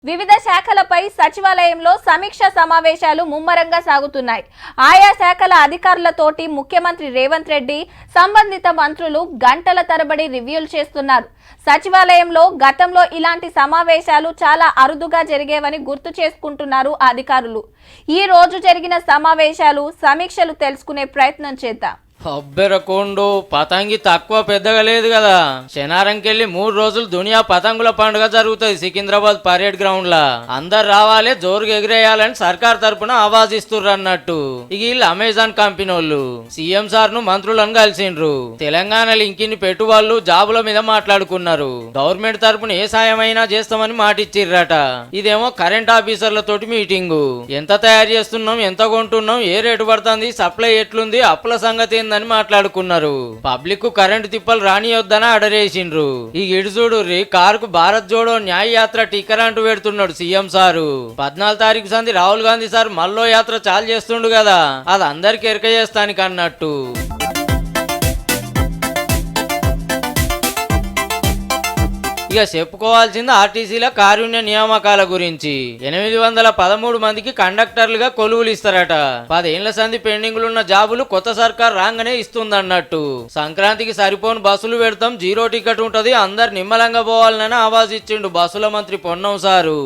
వివిధ శాఖలపై సచివాలయంలో సమీక్ష సమావేశాలు ముమ్మరంగా సాగుతున్నాయి. ఆయా శాఖల అధికారులతోటి ముఖ్యమంత్రి రేవంత్ రెడ్డి సంబంధిత మంత్రులు గంటల తరబడి రివ్యూలు చేస్తున్నారు. సచివాలయంలో గతంలో ఇలాంటి సమావేశాలు చాలా అరుదుగా జరిగేవని గుర్తు చేసుకుంటున్నారు అధికారులు. ఈ రోజు జరిగిన సమావేశాలు సమీక్షలు తెలుసుకునే ప్రయత్నం చేద్దాం. అబ్బెరకొండు పతంగి తక్కువ పెద్దగా లేదు కదా. శనారంకెళ్ళి 3 రోజులు దునియా పతంగుల పండుగ జరుగుతుంది సికింద్రాబాద్ పరేడ్ గ్రౌండ్ లా. అందరు రావాలి, జోరుగా ఎగిరేయాలని సర్కార్ తరపున ఆవాజ్ ఇస్తుర్రు అన్నట్టు. ఇక వీళ్ళు అమెజాన్ కంపెనీ వాళ్ళు సీఎం సార్ ను మంత్రులను కలిసిండ్రు. తెలంగాణలో ఇంకిన్ని పెట్టుబడులు జాబుల మీద మాట్లాడుకున్నారు. గవర్నమెంట్ తరపున ఏ సాయమైనా చేస్తామని మాటిచ్చిర్రట. ఇదేమో కరెంట్ ఆఫీసర్లతోటి మీటింగు. ఎంత తయారు చేస్తున్నాం, ఎంత కొంటున్నాం, ఏ రేటు పడుతుంది, సప్లై ఎట్లుంది, అప్పుల సంగతి అని మాట్లాడుకున్నారు. పబ్లిక్ కరెంటు తిప్పలు రానియొద్దని అడరేసిండ్రు. ఈ ఇడుజూడు కారుకు భారత్ జోడో న్యాయ యాత్ర టిక్కర్ అంటూ పెడుతున్నాడు సీఎం సారు. 14 తారీఖు సంది రాహుల్ గాంధీ సార్ మల్లో యాత్ర చాలు చేస్తుండు కదా, అది అందరికి ఎరక చేస్తానికి అన్నట్టు. ఇక చెప్పుకోవాల్సింది ఆర్టీసీల కారుణ్య నియామకాల గురించి. 813 మందికి కండక్టర్లుగా కొలువులు ఇస్తారట. 10 ఏళ్ల సంది పెండింగ్లున్న జాబులు కొత్త సర్కార్ రాగానే ఇస్తుందన్నట్టు. సంక్రాంతికి సరిపోని బస్సులు పెడతాం, 0 టికెట్ ఉంటది, అందరు నిమ్మలంగా పోవాలని ఆవాజ్ ఇచ్చిండు బస్సుల మంత్రి పొన్నం సారు.